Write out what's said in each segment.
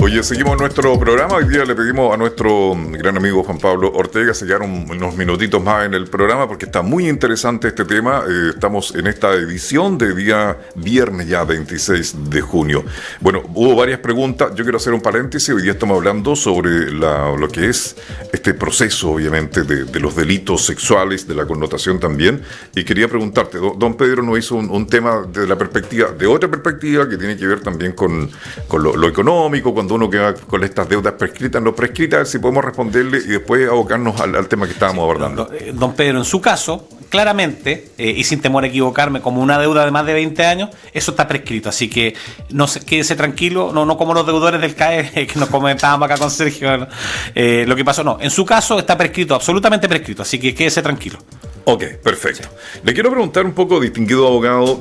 Oye, seguimos nuestro programa. Hoy día le pedimos a nuestro gran amigo Juan Pablo Ortega se quedaron unos minutitos más en el programa porque está muy interesante este tema. Estamos en esta edición de día viernes ya 26 de junio. Bueno, hubo varias preguntas. Yo quiero hacer un paréntesis. Hoy día estamos hablando sobre lo que es este proceso, obviamente, de los delitos sexuales, de la connotación también. Y quería preguntarte, don Pedro nos hizo un tema de la perspectiva, de otra perspectiva que tiene que ver también con lo económico, cuando uno queda con estas deudas prescritas, no prescritas, a ver si podemos responderle y después abocarnos al tema que estábamos abordando. Don Pedro, en su caso, claramente, y sin temor a equivocarme, como una deuda de más de 20 años, eso está prescrito, así que quédese tranquilo, no como los deudores del CAE que nos comentábamos acá con Sergio, lo que pasó, no, en su caso está prescrito, absolutamente prescrito, así que quédese tranquilo. Ok, perfecto. Le quiero preguntar un poco, distinguido abogado,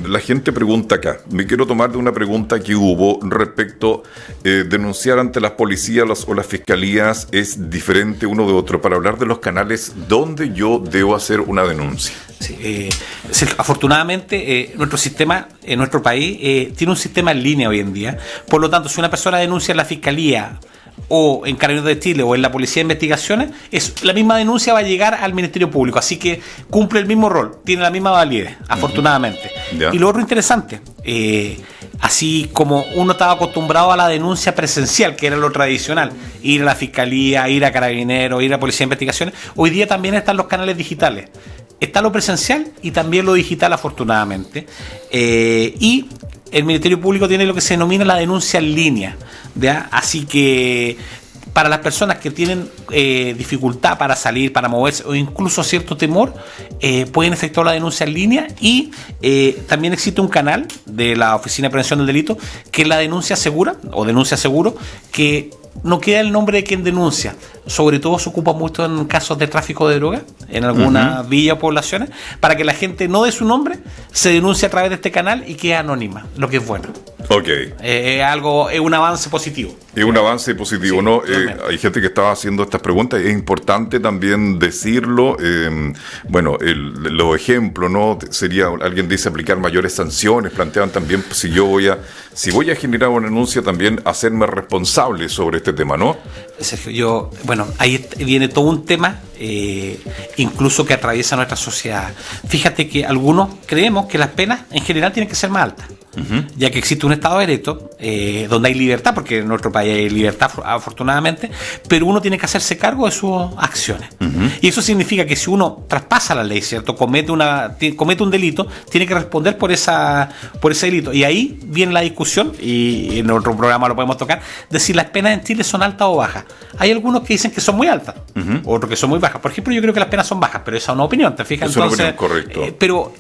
la gente pregunta acá. Me quiero tomar de una pregunta que hubo respecto denunciar ante las policías o las fiscalías es diferente uno de otro, para hablar de los canales donde yo debo hacer una denuncia. Sí, afortunadamente nuestro sistema, en nuestro país, tiene un sistema en línea hoy en día. Por lo tanto, si una persona denuncia en la fiscalía o en Carabineros de Chile o en la Policía de Investigaciones, la misma denuncia va a llegar al Ministerio Público, así que cumple el mismo rol, tiene la misma validez, afortunadamente. Ya. Y lo otro interesante, así como uno estaba acostumbrado a la denuncia presencial, que era lo tradicional, ir a la Fiscalía, ir a Carabineros, ir a Policía de Investigaciones, hoy día también están los canales digitales. Está lo presencial y también lo digital, afortunadamente. Y el Ministerio Público tiene lo que se denomina la denuncia en línea, ¿ya? Así que para las personas que tienen dificultad para salir, para moverse o incluso cierto temor, pueden efectuar la denuncia en línea y también existe un canal de la Oficina de Prevención del Delito que es la denuncia segura o denuncia seguro, que no queda el nombre de quien denuncia. Sobre todo se ocupa mucho en casos de tráfico de drogas, en algunas villas o poblaciones, para que la gente no dé su nombre, se denuncie a través de este canal y quede anónima, lo que es bueno. Ok. Es un avance positivo. Es un avance positivo, Sí, ¿no? realmente. Hay gente que estaba haciendo estas preguntas, es importante también decirlo. Los ejemplos, ¿no? Sería, alguien dice aplicar mayores sanciones, plantean también si voy a generar una denuncia, también hacerme responsable sobre este tema, ¿no? Sergio, ahí viene todo un tema, incluso que atraviesa nuestra sociedad. Fíjate que algunos creemos que las penas en general tienen que ser más altas, ya que existe un Estado de Derecho donde hay libertad, porque en nuestro país hay libertad afortunadamente, pero uno tiene que hacerse cargo de sus acciones. Y eso significa que si uno traspasa la ley, ¿cierto? Comete un delito, tiene que responder por ese delito. Y ahí viene la discusión, y en otro programa lo podemos tocar, de si las penas en Chile son altas o bajas. Hay algunos que dicen que son muy altas, otros que son muy bajas. Por ejemplo, yo creo que las penas son bajas, pero esa es una opinión, ¿te fijas? Es una opinión, correcto.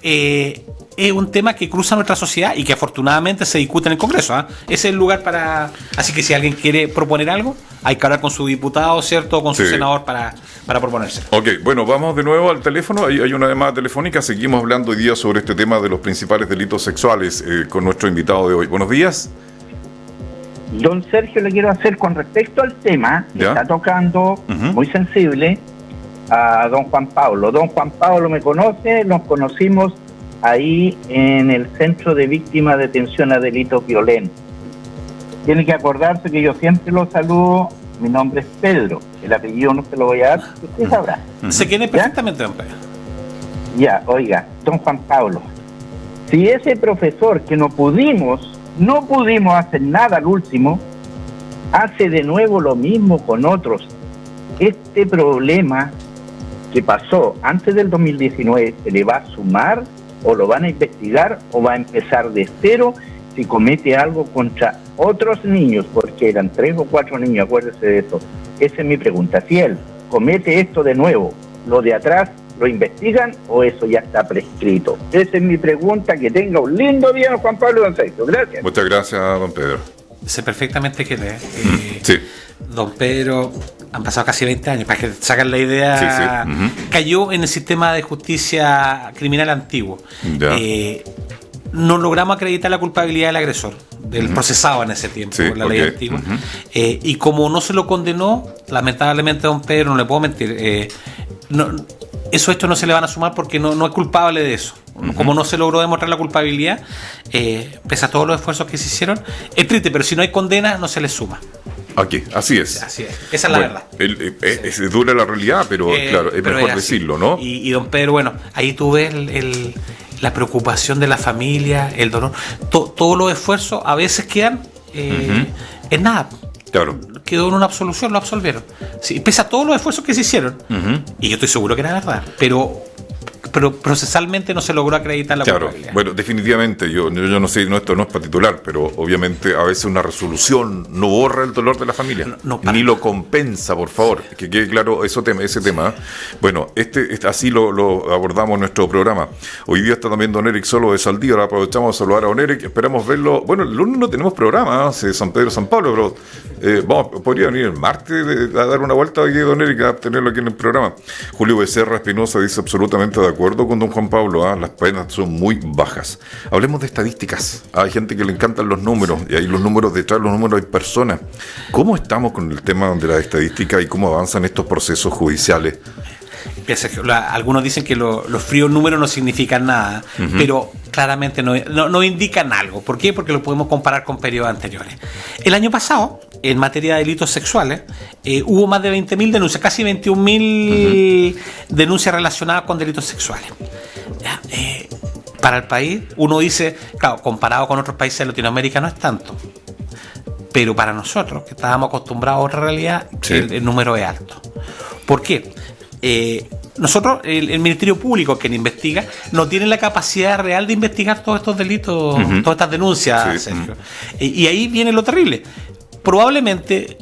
Es un tema que cruza nuestra sociedad y que afortunadamente se discute en el Congreso. Ese es el lugar para... Así que si alguien quiere proponer algo, hay que hablar con su diputado, ¿cierto? O con su senador para proponerse. Ok, bueno, vamos de nuevo al teléfono. Hay una llamada telefónica. Seguimos hablando hoy día sobre este tema de los principales delitos sexuales con nuestro invitado de hoy. Buenos días. Don Sergio, le quiero hacer con respecto al tema que ¿Ya? está tocando, muy sensible, a don Juan Pablo. Don Juan Pablo me conoce, nos conocimos ahí en el Centro de Víctimas de Atención a Delitos Violentos. Tiene que acordarse que yo siempre lo saludo, mi nombre es Pedro, el apellido no se lo voy a dar, usted sabrá. Se quiere perfectamente, don Pedro. Ya, oiga, don Juan Pablo, si ese profesor que no pudimos hacer nada al último, hace de nuevo lo mismo con otros, este problema que pasó antes del 2019, ¿se le va a sumar o lo van a investigar o va a empezar de cero si comete algo contra otros niños? Porque eran 3 o 4 niños, acuérdese de eso. Esa es mi pregunta. Si él comete esto de nuevo, ¿lo de atrás lo investigan o eso ya está prescrito? Esa es mi pregunta. Que tenga un lindo día, Juan Pablo, don Sergio. Gracias. Muchas gracias, don Pedro. Sé perfectamente quién es. Sí. Don Pedro, han pasado casi 20 años, para que sacan la idea, cayó en el sistema de justicia criminal antiguo. Ya. No logramos acreditar la culpabilidad del agresor, del procesado en ese tiempo, la ley antigua. Y como no se lo condenó, lamentablemente, don Pedro, no le puedo mentir, esos hechos no se le van a sumar porque no es culpable de eso. como no se logró demostrar la culpabilidad, pese a todos los esfuerzos que se hicieron, es triste, pero si no hay condena, no se le suma. Aquí, así es. Así es. Esa es la verdad. Es dura la realidad, pero claro, es mejor decirlo, ¿no? Y don Pedro, bueno, ahí tú ves la preocupación de la familia, el dolor. Todos los esfuerzos a veces quedan en nada. Claro. Quedó en una absolución, lo absolvieron. Sí, pese a todos los esfuerzos que se hicieron, y yo estoy seguro que era verdad, pero procesalmente no se logró acreditar la culpabilidad. Bueno, definitivamente, yo no sé, esto no es para titular, pero obviamente a veces una resolución no borra el dolor de la familia, ni lo compensa, por favor, que quede claro ese tema. Bueno, así lo abordamos en nuestro programa. Hoy día está también don Eric Solo de Saldívar, aprovechamos de saludar a don Eric, esperamos verlo. Bueno, el lunes no tenemos programa, San Pedro, San Pablo, pero podría venir el martes a dar una vuelta aquí, don Eric, a tenerlo aquí en el programa. Julio Becerra Espinosa dice absolutamente de acuerdo con don Juan Pablo, las penas son muy bajas. Hablemos de estadísticas. Hay gente que le encantan los números, y hay los números detrás de los números, hay personas. ¿Cómo estamos con el tema de la estadística y cómo avanzan estos procesos judiciales? Algunos dicen que los fríos números no significan nada, pero claramente no indican algo. ¿Por qué? Porque lo podemos comparar con periodos anteriores. El año pasado, en materia de delitos sexuales, hubo más de 20.000 denuncias, casi 21.000 denuncias relacionadas con delitos sexuales. Para el país, uno dice, claro, comparado con otros países de Latinoamérica no es tanto. Pero para nosotros, que estábamos acostumbrados a otra realidad, sí, el número es alto. ¿Por qué? Nosotros, el Ministerio Público, quien investiga, no tiene la capacidad real de investigar todos estos delitos, todas estas denuncias, sí, Sergio. Y ahí viene lo terrible. Probablemente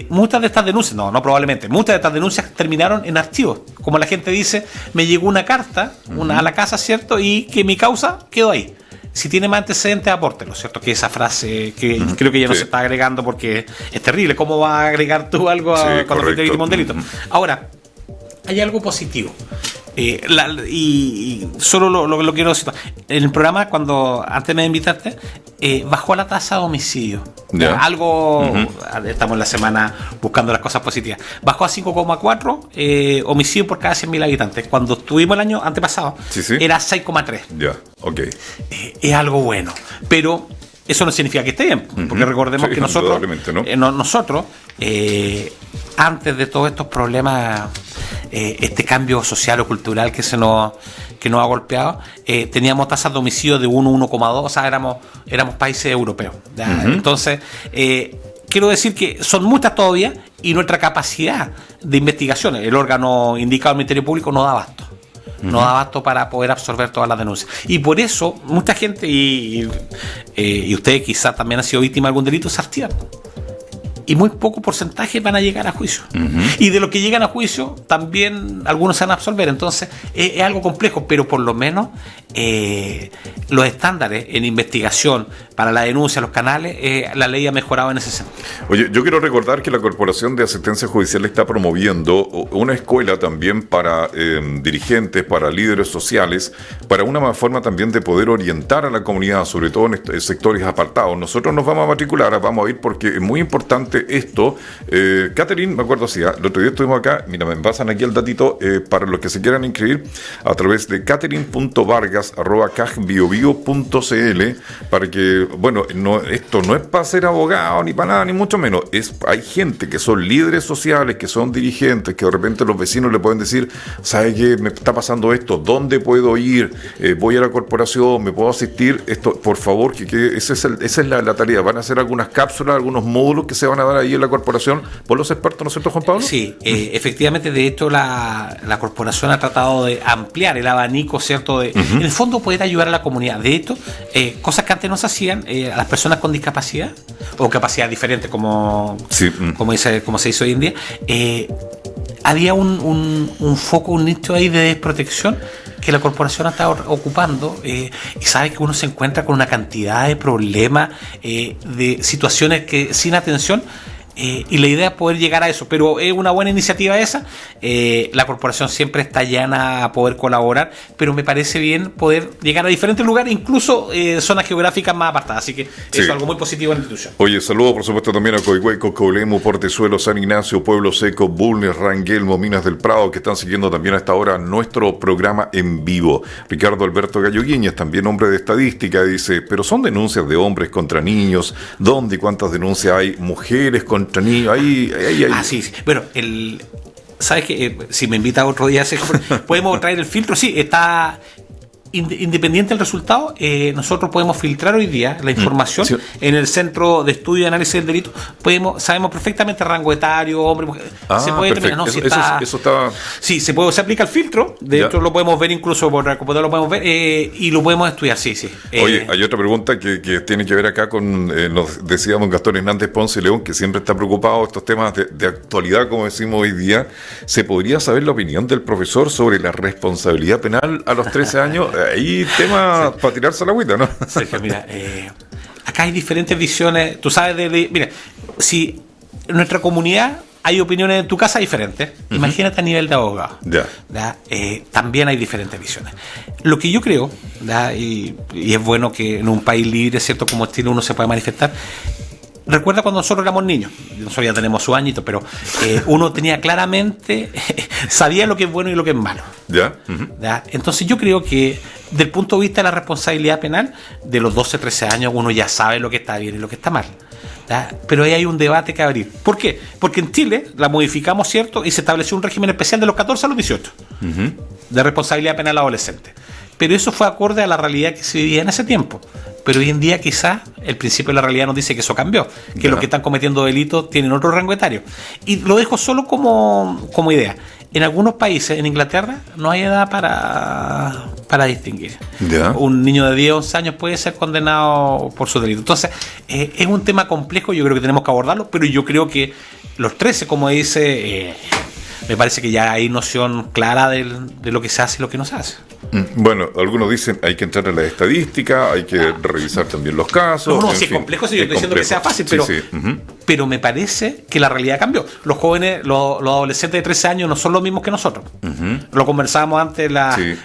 muchas de estas denuncias, muchas de estas denuncias terminaron en archivos. Como la gente dice, me llegó una carta a la casa, ¿cierto? Y que mi causa quedó ahí. Si tiene más antecedentes, apórtelo, ¿cierto? Que esa frase que creo que ya no se está agregando porque es terrible. ¿Cómo vas a agregar tú algo cuando fuiste víctima de un delito? Ahora, hay algo positivo. Y solo lo quiero decir. En el programa, antes de invitarte, bajó la tasa de homicidio. Algo, estamos en la semana buscando las cosas positivas. Bajó a 5,4 homicidios por cada 100.000 habitantes. Cuando estuvimos el año antepasado, era 6,3. Ya, ok. Es algo bueno. Pero eso no significa que esté bien, porque recordemos que nosotros, antes de todos estos problemas, este cambio social o cultural que nos ha golpeado, teníamos tasas de homicidio de 1,2, o sea, éramos países europeos. Entonces, quiero decir que son muchas todavía y nuestra capacidad de investigación, el órgano indicado del Ministerio Público, no da abasto. No da abasto para poder absorber todas las denuncias. Y por eso, mucha gente, y usted quizás también ha sido víctima de algún delito, se archivan. Y muy poco porcentaje van a llegar a juicio. Y de los que llegan a juicio, también algunos se van a absolver. Entonces, es algo complejo, pero por lo menos los estándares en investigación para la denuncia, los canales, la ley ha mejorado en ese sentido. Oye, yo quiero recordar que la Corporación de Asistencia Judicial está promoviendo una escuela también para dirigentes, para líderes sociales, para una forma también de poder orientar a la comunidad, sobre todo en sectores apartados. Nosotros nos vamos a matricular, vamos a ir porque es muy importante esto. Catherine, me acuerdo así, el otro día estuvimos acá, mira, me pasan aquí el datito, para los que se quieran inscribir a través de catherine.vargas@cajbiobio.cl, para que, bueno, esto no es para ser abogado ni para nada, ni mucho menos. Hay gente que son líderes sociales, que son dirigentes, que de repente los vecinos le pueden decir, ¿sabe qué? Me está pasando esto, ¿dónde puedo ir? Voy a la corporación, ¿me puedo asistir? Esto, por favor, que esa es la tarea. Van a hacer algunas cápsulas, algunos módulos que se van a dar ahí en la corporación por los expertos, ¿no es cierto, Juan Pablo? Sí, efectivamente, de hecho la corporación ha tratado de ampliar el abanico, ¿cierto? En el fondo, poder ayudar a la comunidad. De hecho, cosas que antes no se hacían, a las personas con discapacidad o capacidad diferente, como se dice hoy en día, había un foco, un nicho ahí de desprotección que la corporación ha estado ocupando, y sabe que uno se encuentra con una cantidad de problemas, de situaciones que sin atención y la idea es poder llegar a eso, pero es una buena iniciativa esa. La corporación siempre está llana a poder colaborar, pero me parece bien poder llegar a diferentes lugares, incluso zonas geográficas más apartadas, así que eso es algo muy positivo en la institución. Oye, saludo por supuesto también a Coihueco, Cocolemo, Portezuelo, San Ignacio, Pueblo Seco, Bulnes, Ranguelmo, Minas del Prado, que están siguiendo también a esta hora nuestro programa en vivo. Ricardo Alberto Gallo Guiñas, también hombre de estadística, dice, pero son denuncias de hombres contra niños, ¿dónde y cuántas denuncias hay? Mujeres contra niños, ahí. Sí. Bueno, ¿sabes qué? Si me invita otro día, podemos traer el filtro, sí, está... Independiente del resultado, nosotros podemos filtrar hoy día la información en el Centro de Estudio y Análisis del Delito. Sabemos perfectamente rango etario, hombre, mujer. Se puede determinar, eso está... Sí, se aplica el filtro. De hecho, lo podemos ver incluso por la computadora, lo podemos ver y lo podemos estudiar. Sí. Oye, hay otra pregunta que tiene que ver acá con, nos decíamos Gastón Hernández Ponce León, que siempre está preocupado estos temas de actualidad, como decimos hoy día. ¿Se podría saber la opinión del profesor sobre la responsabilidad penal a los 13 años? Ahí tema para tirarse a la agüita, ¿no? Sergio, mira, acá hay diferentes visiones. Tú sabes, mira, si en nuestra comunidad hay opiniones en tu casa diferentes, imagínate a nivel de abogado. También hay diferentes visiones. Lo que yo creo, y es bueno que en un país libre, cierto, como Chile, uno se pueda manifestar. Recuerda cuando nosotros éramos niños, nosotros ya tenemos su añito, pero uno tenía claramente, sabía lo que es bueno y lo que es malo. ¿Ya? Entonces yo creo que del punto de vista de la responsabilidad penal, de los 12, 13 años uno ya sabe lo que está bien y lo que está mal. ¿Ya? Pero ahí hay un debate que abrir. ¿Por qué? Porque en Chile la modificamos, ¿cierto? Y se estableció un régimen especial de los 14 a los 18 de responsabilidad penal adolescente. Pero eso fue acorde a la realidad que se vivía en ese tiempo. Pero hoy en día quizás el principio de la realidad nos dice que eso cambió, que los que están cometiendo delitos tienen otro rango etario. Y lo dejo solo como idea. En algunos países, en Inglaterra, no hay edad para distinguir. Un niño de 10 o 11 años puede ser condenado por su delito. Entonces, es un tema complejo, yo creo que tenemos que abordarlo, pero yo creo que los 13, como dice, me parece que ya hay noción clara de lo que se hace y lo que no se hace. Bueno, algunos dicen hay que entrar en la estadística, hay que revisar también los casos. No, si es complejo, si yo estoy diciendo que sea fácil, pero me parece que la realidad cambió. Los jóvenes, los adolescentes de 13 años no son los mismos que nosotros. Lo conversábamos antes,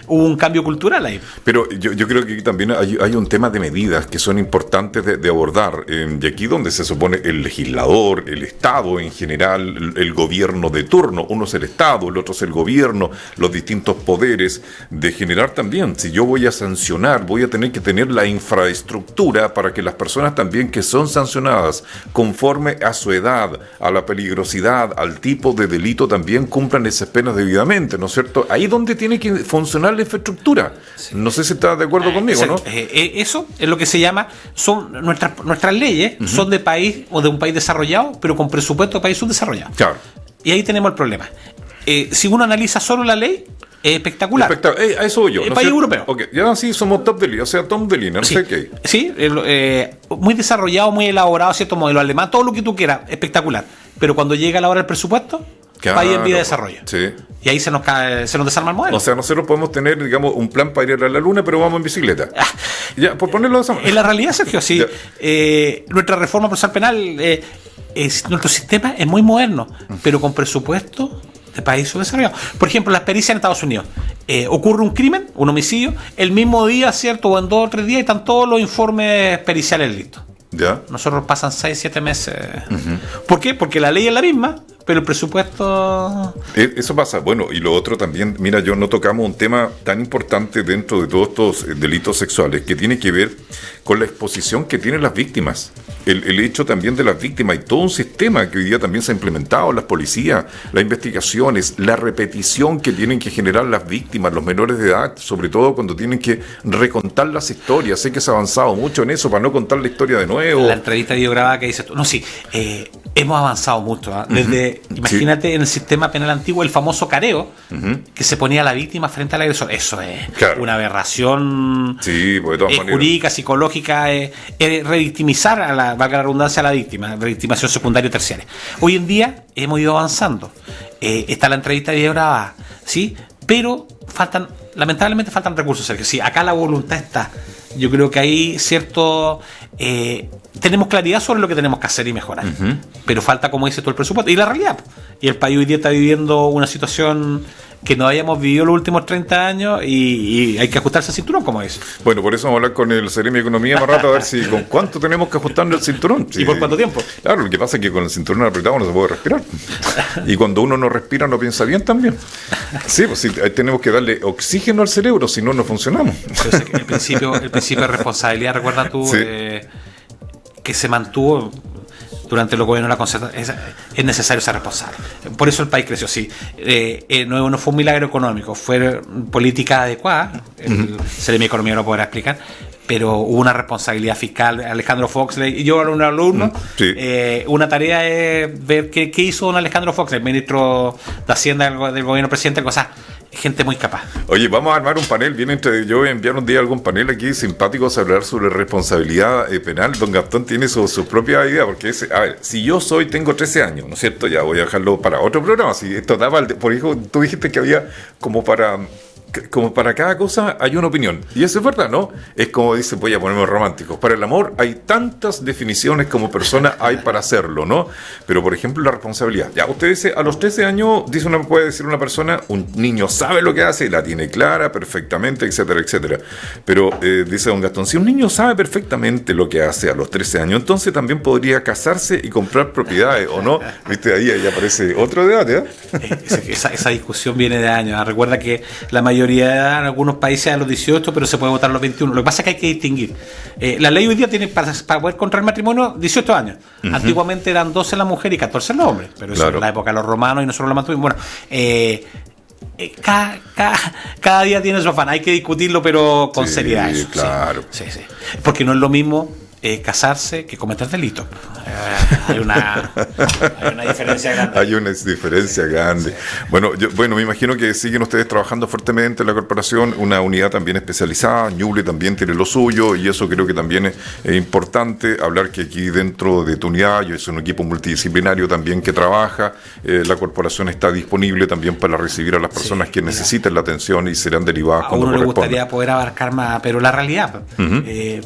hubo un cambio cultural ahí. Pero yo creo que también hay un tema de medidas que son importantes de abordar. Y aquí donde se supone el legislador, el Estado en general, el gobierno de turno, uno es el Estado, el otro es el gobierno, los distintos poderes, de generar también, si yo voy a sancionar, voy a tener que tener la infraestructura para que las personas también que son sancionadas, conforme a su edad, a la peligrosidad, al tipo de delito, también cumplan esas penas debidamente, ¿no es cierto? Ahí donde tiene que funcionar la infraestructura. No sé si estás de acuerdo conmigo, ¿no? Eso es lo que se llama, son nuestras leyes, son de país o de un país desarrollado, pero con presupuesto de país subdesarrollado. Claro. Y ahí tenemos el problema. Si uno analiza solo la ley, es espectacular. A eso voy yo. El país europeo. Okay. Ya sí somos top de línea, o sea, top de línea, no sé qué. Sí, muy desarrollado, muy elaborado, cierto modelo alemán, todo lo que tú quieras, espectacular. Pero cuando llega la hora del presupuesto, país en vía de desarrollo. Sí. Y ahí se nos desarma el modelo. O sea, nosotros podemos tener, digamos, un plan para ir a la luna, pero vamos en bicicleta. Ya, por ponerlo de esa manera. En la realidad, Sergio, sí. Nuestra reforma procesal penal, nuestro sistema es muy moderno, pero con presupuesto de país subdesarrollado. Por ejemplo, las pericias en Estados Unidos. Ocurre un crimen, un homicidio, el mismo día, ¿cierto? O en 2 o 3 días, y están todos los informes periciales listos. ¿Ya? Nosotros pasan 6, 7 meses. ¿Por qué? Porque la ley es la misma, pero el presupuesto... Eso pasa. Bueno, y lo otro también, mira, yo no tocamos un tema tan importante dentro de todos estos delitos sexuales, que tiene que ver con la exposición que tienen las víctimas. El hecho también de las víctimas y todo un sistema que hoy día también se ha implementado, las policías, las investigaciones, la repetición que tienen que generar las víctimas, los menores de edad, sobre todo cuando tienen que recontar las historias. Sé que se ha avanzado mucho en eso para no contar la historia de nuevo. La entrevista videograbada que dices tú. No, sí, hemos avanzado mucho. Desde, imagínate, en el sistema penal antiguo, el famoso careo, que se ponía a la víctima frente al agresor. Eso es una aberración jurídica, psicológica, revictimizar a la, valga la redundancia, a la víctima, revictimación secundaria y terciaria. Hoy en día hemos ido avanzando. Está la entrevista videograbada, ¿sí? Pero lamentablemente faltan recursos, Sergio. Sí, acá la voluntad está. yo creo que hay cierto... tenemos claridad sobre lo que tenemos que hacer y mejorar, pero falta, como dices tú, el presupuesto y la realidad. Y el país hoy día está viviendo una situación que no hayamos vivido los últimos 30 años y hay que ajustarse el cinturón, como dices. Bueno, por eso vamos a hablar con el Seremi de Economía más rato a ver si con cuánto tenemos que ajustarnos el cinturón. ¿Y por cuánto tiempo? Claro, lo que pasa es que con el cinturón apretado no se puede respirar. Y cuando uno no respira, no piensa bien también. Sí, pues sí, tenemos que darle oxígeno al cerebro, si no, no funcionamos. Entonces, el principio de responsabilidad, recuerda tú, Sí. Que se mantuvo durante los gobiernos de la concertación, es necesario ser responsable. Por eso el país creció, sí. No fue un milagro económico, fue política adecuada, el Seremi de Economía lo podrá explicar, pero hubo una responsabilidad fiscal. Alejandro Foxley, y yo era un alumno, sí. Una tarea es ver qué hizo don Alejandro Foxley, el ministro de Hacienda del gobierno presidente, cosas. Gente muy capaz. Oye, vamos a armar un panel. Yo voy a enviar un día algún panel aquí simpático a hablar sobre responsabilidad penal. Don Gastón tiene su propia idea, porque a ver, si yo tengo 13 años, ¿no es cierto? Ya voy a dejarlo para otro programa. Si esto daba, por hijo, tú dijiste que había como para cada cosa hay una opinión. Y eso es verdad, ¿no? Es como dice, voy a ponerme romántico. Para el amor hay tantas definiciones como persona hay para hacerlo, ¿no? Pero, por ejemplo, la responsabilidad. Ya, usted dice, a los 13 años, puede decir una persona, un niño sabe lo que hace, la tiene clara perfectamente, etcétera, etcétera. Pero, dice don Gastón, si un niño sabe perfectamente lo que hace a los 13 años, entonces también podría casarse y comprar propiedades, ¿o no? ¿Viste? Ahí aparece otro debate, ¿eh? Esa discusión viene de años. Recuerda que la mayoría de edad en algunos países a los 18, pero se puede votar a los 21. Lo que pasa es que hay que distinguir. La ley hoy día tiene para poder contraer matrimonio 18 años. Antiguamente eran 12 la mujer y 14 los hombres, pero eso en la época de los romanos y nosotros lo mantuvimos. Bueno, cada día tiene su afán. Hay que discutirlo, pero con seriedad. Eso, claro. Sí. Porque no es lo mismo casarse que cometer delitos. Hay una diferencia grande. Hay una diferencia grande. Sí. Bueno, me imagino que siguen ustedes trabajando fuertemente en la corporación, una unidad también especializada. Ñuble también tiene lo suyo, y eso creo que también es importante hablar, que aquí dentro de tu unidad es un equipo multidisciplinario también que trabaja. La corporación está disponible también para recibir a las personas que necesiten la atención y serán derivadas cuando corresponda. A uno le gustaría poder abarcar más, pero la realidad,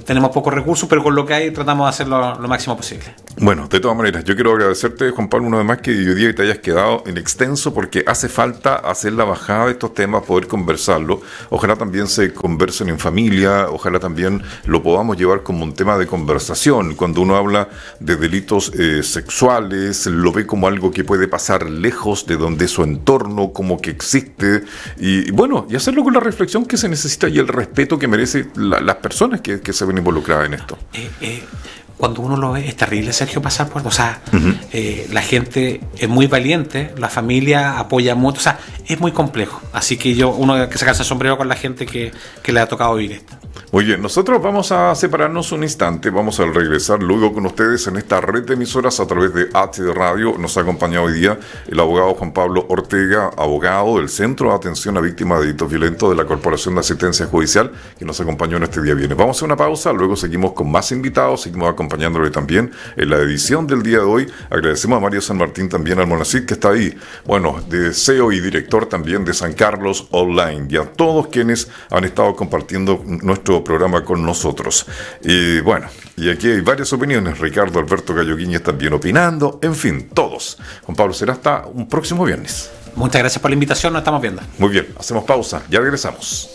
tenemos pocos recursos, pero con lo que hay tratamos de hacerlo lo máximo posible. Bueno, de todas maneras, yo quiero agradecerte, Juan Pablo, una vez más, que hoy día te hayas quedado en extenso, porque hace falta hacer la bajada de estos temas, poder conversarlo. Ojalá también se conversen en familia, ojalá también lo podamos llevar como un tema de conversación. Cuando uno habla de delitos sexuales, lo ve como algo que puede pasar lejos de donde su entorno, como que existe, y bueno, y hacerlo con la reflexión que se necesita y el respeto que merecen las personas que se ven involucradas en esto. Cuando uno lo ve, es terrible, Sergio, pasar por... O sea, la gente es muy valiente, la familia apoya mucho, o sea, es muy complejo. Así que uno hay que sacarse el sombrero con la gente que le ha tocado vivir esto. Muy bien, nosotros vamos a separarnos un instante, vamos a regresar luego con ustedes en esta red de emisoras a través de HD Radio. Nos ha acompañado hoy día el abogado Juan Pablo Ortega, abogado del Centro de Atención a Víctimas de Delitos Violentos de la Corporación de Asistencia Judicial, que nos acompañó en este día viernes. Vamos a hacer una pausa, luego seguimos con más invitados, seguimos acompañándole también en la edición del día de hoy. Agradecemos a Mario San Martín, también al Monacid, que está ahí, bueno, de CEO y director también de San Carlos Online, y a todos quienes han estado compartiendo nuestro programa con nosotros. Y bueno, y aquí hay varias opiniones. Ricardo Alberto Galloguíñez también opinando, en fin, todos. Juan Pablo, será hasta un próximo viernes. Muchas gracias por la invitación, nos estamos viendo. Muy bien, hacemos pausa, ya regresamos.